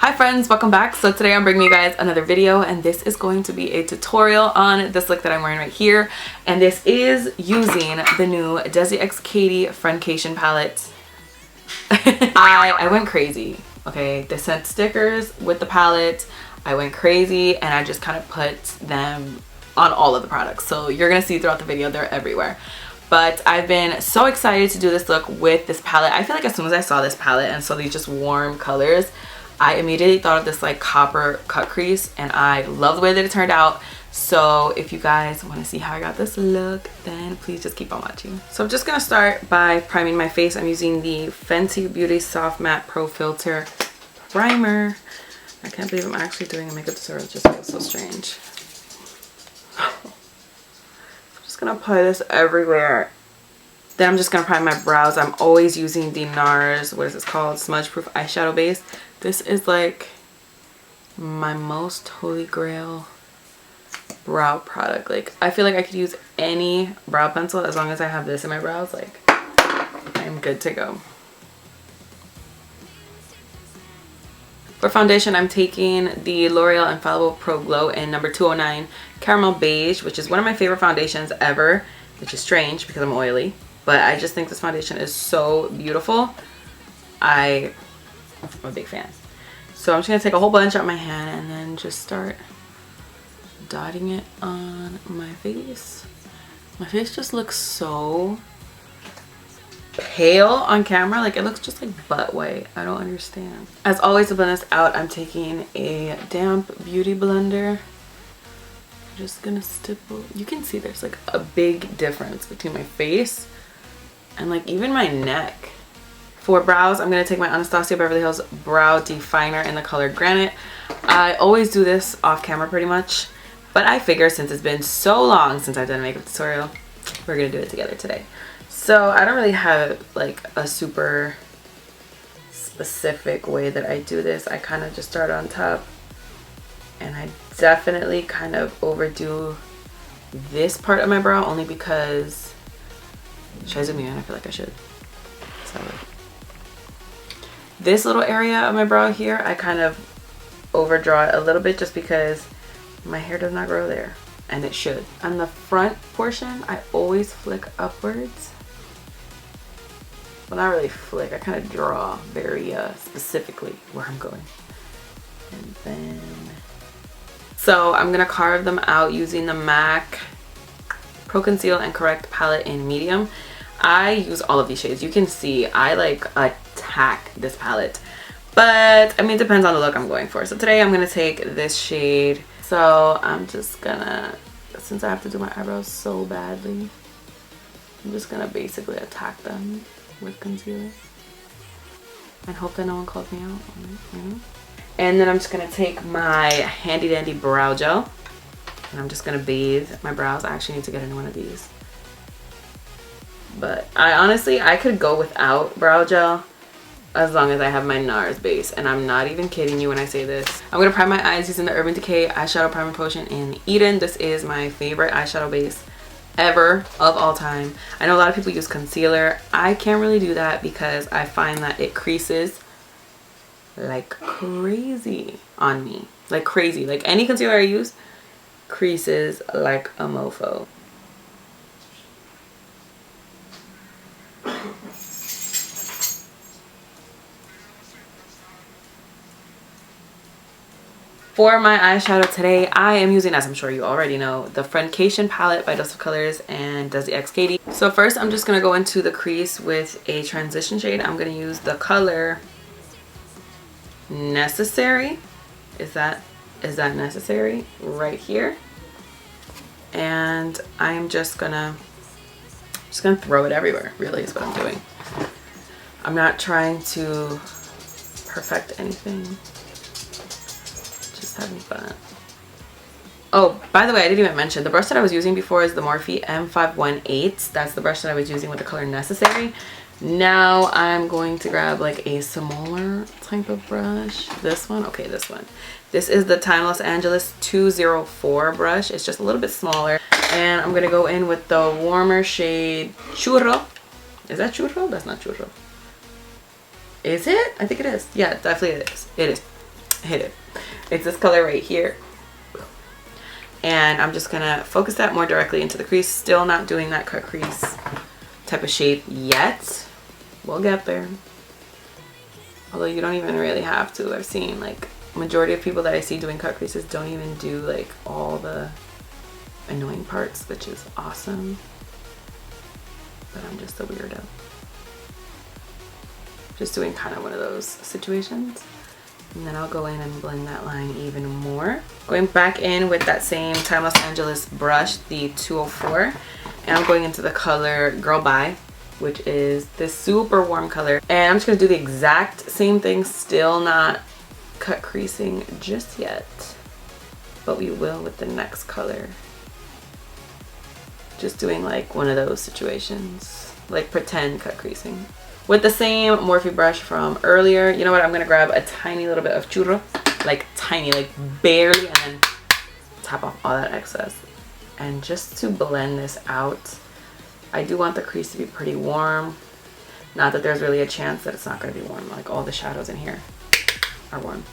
Hi friends, welcome back. So today I'm bringing you guys another video, and this is going to be a tutorial on this look that I'm wearing right here. And this is using the new Desi x Katy Friendcation palette. I went crazy. Okay, they sent stickers with the palette. I went crazy and I just kind of put them on all of the products. So you're gonna see throughout the video, they're everywhere. But I've been so excited to do this look with this palette. I feel like as soon as I saw this palette and saw these just warm colors, I immediately thought of this like copper cut crease, and I love the way that it turned out. So if you guys want to see how I got this look, then please just keep on watching. So I'm just gonna start by priming my face. I'm using the Fenty Beauty Soft Matte Pro Filter Primer. I can't believe I'm actually doing a makeup tutorial. It just feels so strange. I'm just gonna apply this everywhere. Then I'm just gonna prime my brows. I'm always using the Nars, what is this called? Smudge Proof Eyeshadow Base. This is like my most holy grail brow product. Like, I feel like I could use any brow pencil as long as I have this in my brows. Like, I am good to go. For foundation, I'm taking the L'Oreal Infallible Pro Glow in number 209 Caramel Beige, which is one of my favorite foundations ever, which is strange because I'm oily. But I just think this foundation is so beautiful. I'm a big fan. So I'm just going to take a whole bunch out my hand and then just start dotting it on my face. My face just looks so pale on camera. Like, it looks just like butt white. I don't understand. As always, to blend this out, I'm taking a damp beauty blender. I'm just going to stipple. You can see there's like a big difference between my face and like even my neck. For brows, I'm going to take my Anastasia Beverly Hills Brow Definer in the color Granite. I always do this off camera pretty much, but I figure since it's been so long since I've done a makeup tutorial, we're going to do it together today. So I don't really have like a super specific way that I do this. I kind of just start on top, and I definitely kind of overdo this part of my brow only because, should I zoom in? I feel like I should. So this little area of my brow here, I kind of overdraw it a little bit just because my hair does not grow there, and it should. On the front portion, I always flick upwards. Well, not really flick, I kind of draw very specifically where I'm going. And then, so I'm gonna carve them out using the MAC Pro Conceal and Correct palette in medium. I use all of these shades. You can see I like attack this palette, but I mean, it depends on the look I'm going for. So today I'm gonna take this shade. So I'm just gonna, since I have to do my eyebrows so badly, I'm just gonna basically attack them with concealer and hope that no one calls me out on it, you know? And then I'm just gonna take my handy dandy brow gel and I'm just gonna bathe my brows. I actually need to get into one of these. But I honestly, I could go without brow gel as long as I have my Nars base. And I'm not even kidding you when I say this. I'm going to prime my eyes using the Urban Decay Eyeshadow Primer Potion in Eden. This is my favorite eyeshadow base ever of all time. I know a lot of people use concealer. I can't really do that because I find that it creases like crazy on me. Like crazy. Like any concealer I use creases like a mofo. For my eyeshadow today, I am using, as I'm sure you already know, the Friendcation palette by Dust of Colors and Desi x Katy. So first, I'm just going to go into the crease with a transition shade. I'm going to use the color Necessary. Is that necessary? Right here. And I'm just gonna throw it everywhere, really, is what I'm doing. I'm not trying to perfect anything. Having fun. Oh, by the way, I didn't even mention the brush that I was using before is the Morphe M518. That's the brush that I was using with the color Necessary. Now I'm going to grab like a smaller type of brush. This one, okay, this one. This is the Time Los Angeles 204 brush. It's just a little bit smaller, and I'm gonna go in with the warmer shade Churro. Is that Churro? That's not Churro. Is it? I think it is. Yeah, definitely it is. It is. hit it. It's this color right here. And I'm just gonna focus that more directly into the crease. Still not doing that cut crease type of shape yet. We'll get there. Although you don't even really have to. I've seen like majority of people that I see doing cut creases don't even do like all the annoying parts, which is awesome. But I'm just a weirdo. Just doing kind of one of those situations. And then I'll go in and blend that line even more. Going back in with that same Time Los Angeles brush, the 204. And I'm going into the color Girl Bye, which is this super warm color. And I'm just going to do the exact same thing, still not cut creasing just yet. But we will with the next color. Just doing like one of those situations, like pretend cut creasing. With the same Morphe brush from earlier, you know what, I'm going to grab a tiny little bit of Churro, like tiny, like barely, and then tap off all that excess. And just to blend this out, I do want the crease to be pretty warm. Not that there's really a chance that it's not going to be warm, like all the shadows in here are warm.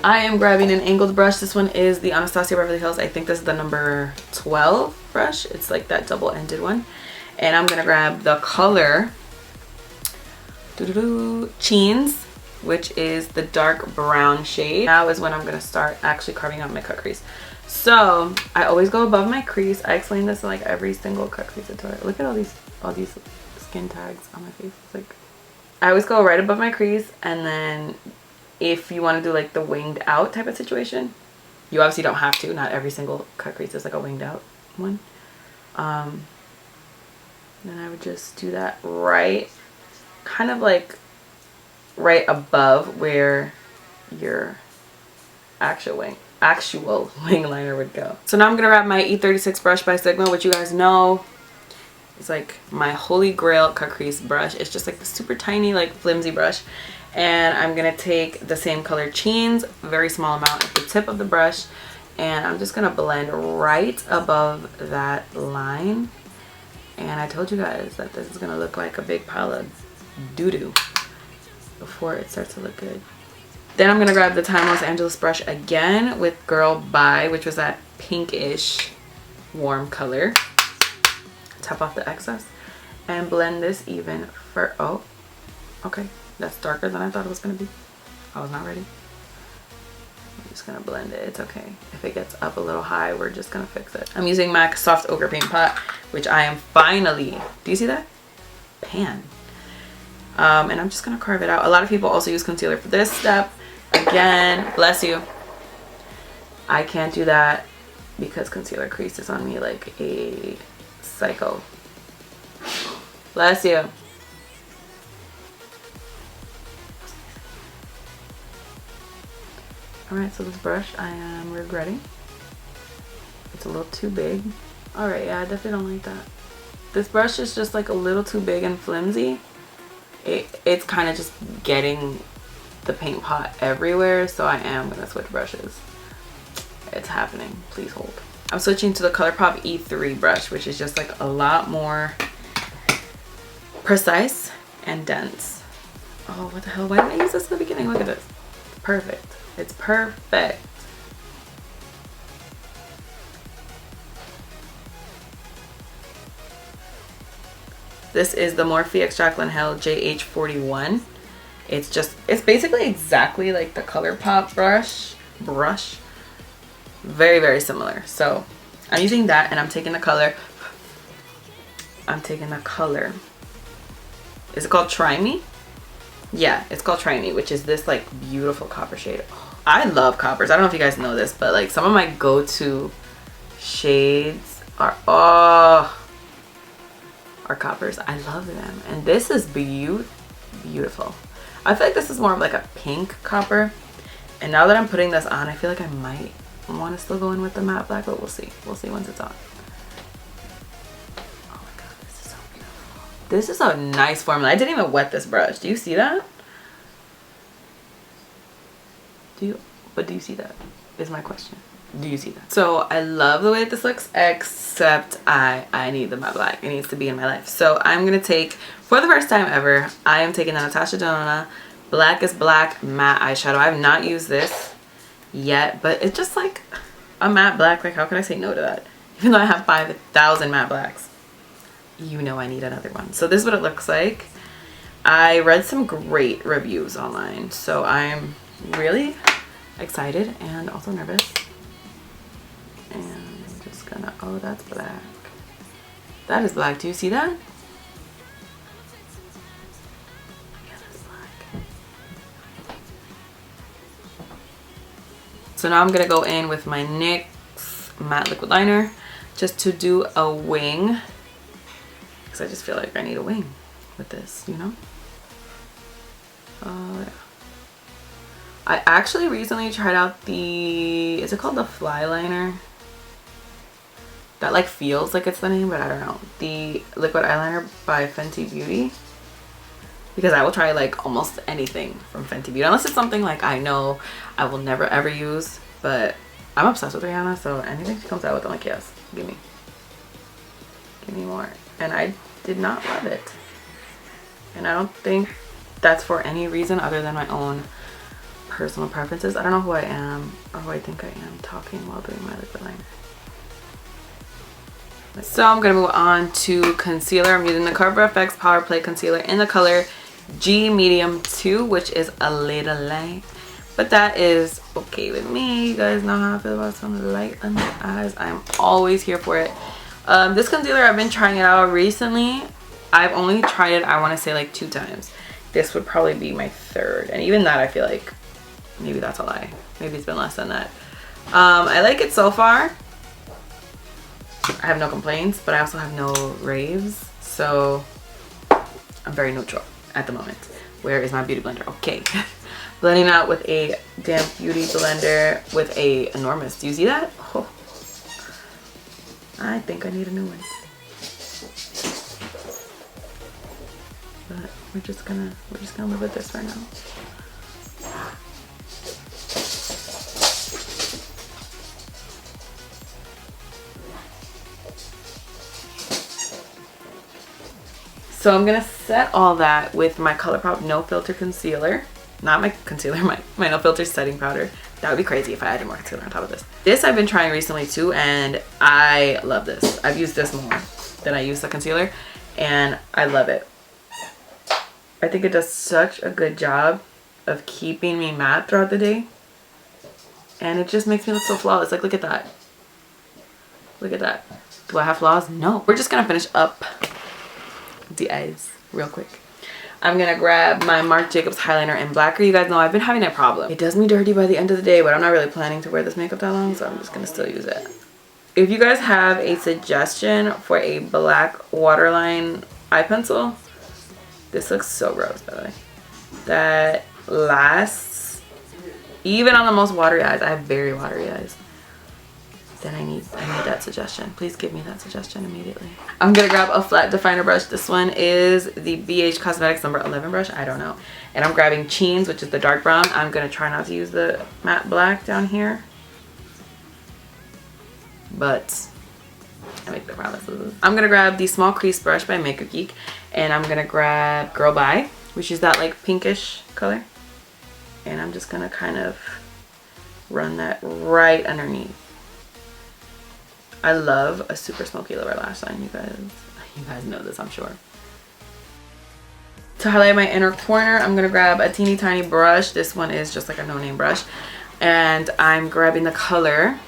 I am grabbing an angled brush. This one is the Anastasia Beverly Hills. I think this is the number 12 brush. It's like that double-ended one. And I'm going to grab the color Cheens, which is the dark brown shade. Now is when I'm going to start actually carving out my cut crease. So I always go above my crease. I explain this in like every single cut crease tutorial. Look at all these skin tags on my face. It's like I always go right above my crease, and then if you want to do like the winged out type of situation, you obviously don't have to. Not every single cut crease is like a winged out one. Then I would just do that right, kind of like right above where your actual wing liner would go. So now I'm gonna grab my E36 brush by Sigma, which you guys know is like my holy grail cut crease brush. It's just like the super tiny, like flimsy brush. And I'm gonna take the same color Cheens, very small amount at the tip of the brush, and I'm just gonna blend right above that line. And I told you guys that this is gonna look like a big pile of doo-doo before it starts to look good. Then I'm gonna grab the Time Los Angeles brush again with Girl Bye, which was that pinkish warm color. Tap off the excess and blend this even for, oh, okay. That's darker than I thought it was going to be. I was not ready. I'm just going to blend it. It's okay. If it gets up a little high, we're just going to fix it. I'm using MAC Soft Ochre Paint Pot, which I am finally, do you see that? Pan. And I'm just going to carve it out. A lot of people also use concealer for this step. Again, bless you. I can't do that because concealer creases on me like a psycho. Bless you. Alright, so this brush I am regretting. It's a little too big. Alright, yeah, I definitely don't like that. This brush is just like a little too big and flimsy. It's kind of just getting the paint pot everywhere, so I am going to switch brushes. It's happening. Please hold. I'm switching to the ColourPop E3 brush, which is just like a lot more precise and dense. Oh, what the hell? Why didn't I use this in the beginning? Look at this. It's perfect. It's perfect. This is the Morphe x Jaclyn Hill JH41. It's basically exactly like the ColourPop brush. Very, very similar. So I'm using that, and I'm taking the color. Is it called Try Me? Yeah, it's called Try Me, which is this like beautiful copper shade. Oh, I love coppers. I don't know if you guys know this, but like some of my go-to shades are coppers. I love them, and this is beautiful. I feel like this is more of like a pink copper, and now that I'm putting this on, I feel like I might want to still go in with the matte black, but we'll see once it's on. Oh my god, this is so beautiful. This is a nice formula. I didn't even wet this brush. Do you see that? Do you see that is my question. Do you see that? So I love the way this looks, except I need the matte black. It needs to be in my life. So I'm gonna take, for the first time ever, I am taking the Anastasia Black is Black matte eyeshadow. I have not used this yet, but it's just like a matte black. Like, how can I say no to that? Even though I have 5,000 matte blacks, you know I need another one. So this is what it looks like. I read some great reviews online, so I'm really excited and also nervous. And I'm just gonna, oh, that's black. That is black. Do you see that? Yeah, that's black. So now I'm gonna go in with my NYX matte liquid liner just to do a wing, because I just feel like I need a wing with this, you know? Oh yeah. I actually recently tried out the, is it called the Fly Liner? That like feels like it's the name, but I don't know. The liquid eyeliner by Fenty Beauty. Because I will try like almost anything from Fenty Beauty. Unless it's something like I know I will never ever use. But I'm obsessed with Rihanna, so anything she comes out with, I'm like, yes, give me. Give me more. And I did not love it. And I don't think that's for any reason other than my own personal preferences. I don't know who I am or who I think I am talking while doing my liquid liner. So I'm going to move on to concealer. I'm using the ColourPop Power Play Concealer in the color G Medium 2, which is a little light. But that is okay with me. You guys know how I feel about some light under the eyes. I'm always here for it. This concealer, I've been trying it out recently. I've only tried it, I want to say like 2 times. This would probably be my 3rd. And even that, I feel like maybe that's a lie. Maybe it's been less than that. I like it so far. I have no complaints, but I also have no raves, so I'm very neutral at the moment. Where is my beauty blender? Okay. Blending out with a damp beauty blender with a enormous. Do you see that? Oh. I think I need a new one. But we're just gonna live with this for now. So I'm gonna set all that with my ColourPop No Filter Concealer. Not my concealer, my No Filter setting powder. That would be crazy if I added more concealer on top of this. This I've been trying recently too, and I love this. I've used this more than I use the concealer, and I love it. I think it does such a good job of keeping me matte throughout the day. And it just makes me look so flawless. Like, look at that. Look at that. Do I have flaws? No. We're just gonna finish up the eyes real quick. I'm gonna grab my Marc Jacobs Highliner in Blacquer. You guys know I've been having that problem. It does me dirty by the end of the day, but I'm not really planning to wear this makeup that long, so I'm just gonna still use it. If you guys have a suggestion for a black waterline eye pencil, this looks so gross, by the way. That lasts even on the most watery eyes. I have very watery eyes. Then I need that suggestion. Please give me that suggestion immediately. I'm gonna grab a flat definer brush. This one is the Beige Cosmetics number 11 brush. I don't know. And I'm grabbing Cheens, which is the dark brown. I'm gonna try not to use the matte black down here, but I make the promises. I'm gonna grab the small crease brush by Makeup Geek, and I'm gonna grab Girl Bye, which is that like pinkish color. And I'm just gonna kind of run that right underneath. I love a super smoky lower lash line, you guys. You guys know this, I'm sure. To highlight my inner corner, I'm gonna grab a teeny tiny brush. This one is just like a no-name brush. And I'm grabbing the color,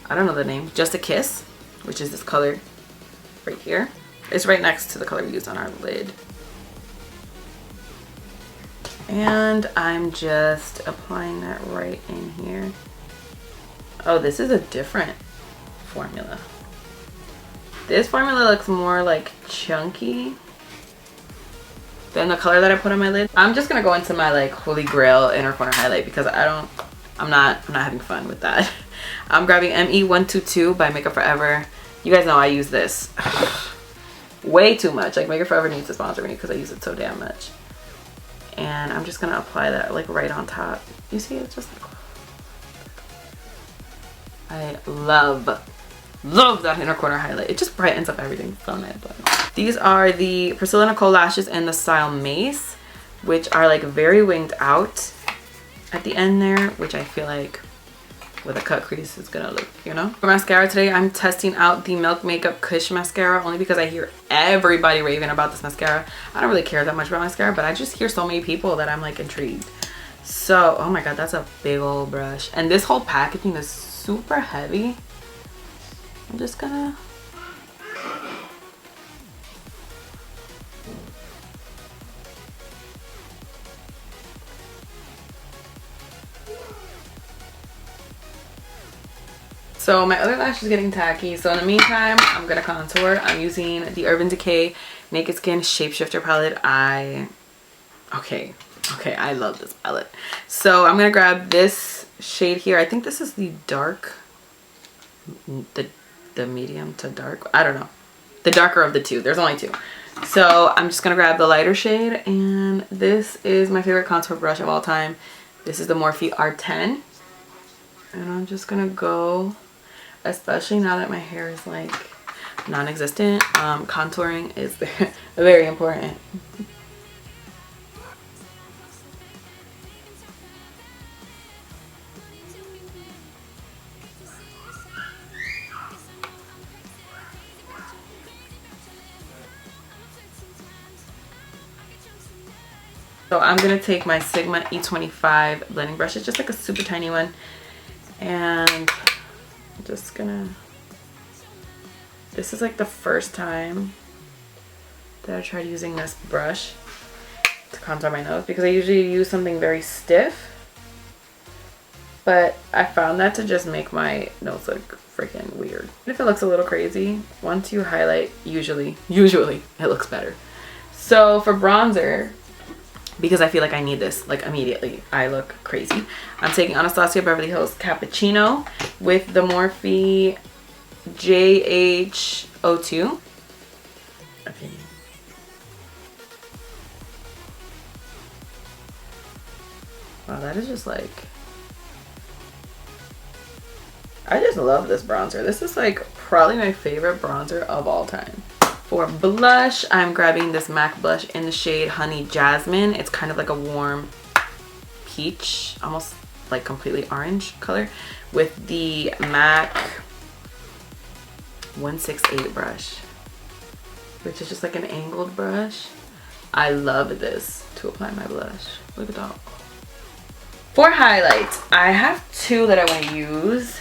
I don't know the name, Just a Kiss, which is this color right here. It's right next to the color we used on our lid. And I'm just applying that right in here. Oh, this is a different formula. This formula looks more like chunky than the color that I put on my lid. I'm just gonna go into my like holy grail inner corner highlight because I'm not having fun with that. I'm grabbing ME122 by Makeup Forever. You guys know I use this way too much. Like, Makeup Forever needs to sponsor me because I use it so damn much. And I'm just gonna apply that like right on top. You see, it's just like, I love that inner corner highlight. It just brightens up everything. So nice. These are the Priscilla Nicole lashes in the style Mase, which are like very winged out at the end there, which I feel like with a cut crease is gonna look, you know. For mascara today, I'm testing out the Milk Makeup Kush mascara, only because I hear everybody raving about this mascara. I don't really care that much about mascara, but I just hear so many people that I'm like intrigued. So, oh my god, that's a big old brush. And this whole packaging is super heavy. I'm just gonna... So my other lash is getting tacky, so in the meantime I'm gonna contour. I'm using the Urban Decay Naked Skin Shapeshifter palette. Okay, I love this palette. So I'm gonna grab this shade here. I think this is the dark, the medium to dark, I don't know, the darker of the two. There's only two. So I'm just gonna grab the lighter shade, and this is my favorite contour brush of all time. This is the Morphe R10, and I'm just gonna go, especially now that my hair is like non-existent, contouring is very important. So I'm gonna take my Sigma E25 blending brush. It's just like a super tiny one, and I'm just gonna, this is like the first time that I tried using this brush to contour my nose, because I usually use something very stiff, but I found that to just make my nose look freaking weird. If it looks a little crazy, once you highlight, usually it looks better. So for bronzer, because I feel like I need this like immediately, I look crazy, I'm taking Anastasia Beverly Hills Capuccino with the Morphe JH02. Okay. Wow, that is just like, I just love this bronzer. This is like probably my favorite bronzer of all time. For blush, I'm grabbing this MAC blush in the shade Honey Jasmine. It's kind of like a warm peach, almost like completely orange color, with the MAC 168 brush, which is just like an angled brush. I love this to apply my blush. Look at that. For highlights, I have two that I want to use.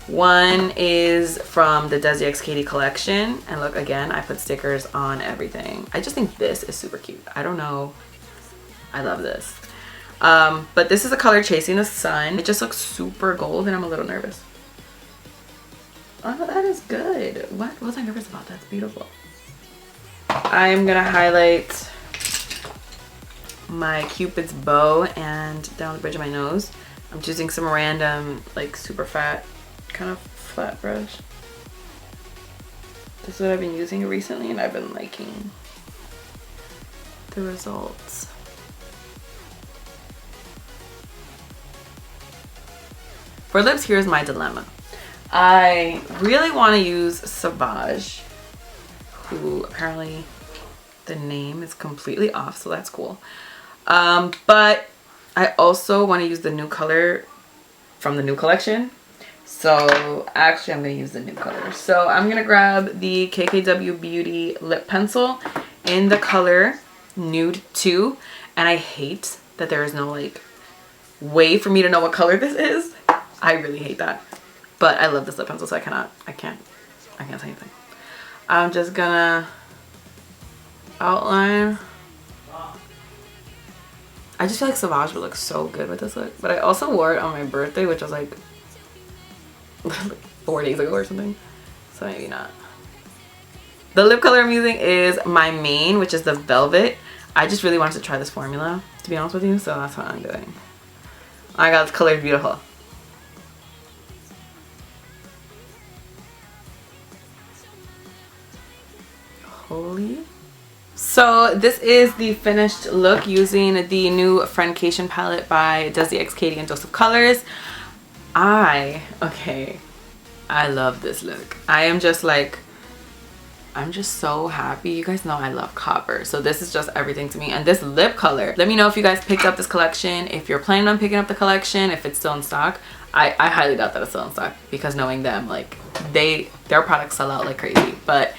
One is from the Desi X Katy collection, and look, again, I put stickers on everything. I just think this is super cute. I don't know, I love this. But this is the color Chasing the Sun. It just looks super gold, and I'm a little nervous. Oh, that is good. What was I nervous about? That's beautiful. I'm gonna highlight my Cupid's bow and down the bridge of my nose. I'm choosing some random, like, super fat, kind of flat brush. This is what I've been using recently, and I've been liking the results. For lips, here's my dilemma. I really want to use Smudge, who apparently the name is completely off, so that's cool. But I also want to use the new color from the new collection. So actually I'm going to use the new color. So I'm going to grab the KKW Beauty lip pencil in the color Nude 2. And I hate that there is no like way for me to know what color this is. I really hate that. But I love this lip pencil, so I can't say anything. I'm just gonna outline. I just feel like Sauvage would look so good with this look. But I also wore it on my birthday, which was like 4 days ago or something, so maybe not. The lip color I'm using is my main, which is the Velvet. I just really wanted to try this formula, to be honest with you, so that's what I'm doing. Oh my god, this color is beautiful. Holy. So this is the finished look using the new Friendcation palette by Desi X Katy and Dose of Colors. Okay, I love this look. I am just like, I'm just so happy. You guys know I love copper, so this is just everything to me. And this lip color, let me know if you guys picked up this collection, if you're planning on picking up the collection, if it's still in stock. I highly doubt that it's still in stock, because knowing them, like their products sell out like crazy. But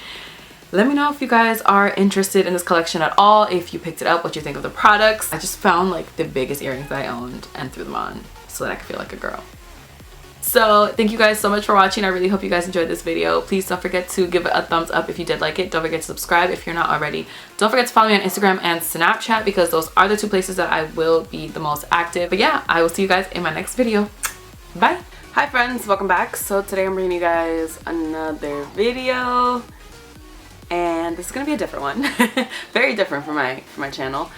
let me know if you guys are interested in this collection at all, if you picked it up, what you think of the products. I just found like the biggest earrings that I owned and threw them on so that I could feel like a girl. So thank you guys so much for watching. I really hope you guys enjoyed this video. Please don't forget to give it a thumbs up if you did like it. Don't forget to subscribe if you're not already. Don't forget to follow me on Instagram and Snapchat, because those are the two places that I will be the most active. But yeah, I will see you guys in my next video. Bye. Hi friends, welcome back. So today I'm bringing you guys another video, and this is gonna be a different one. Very different for my channel.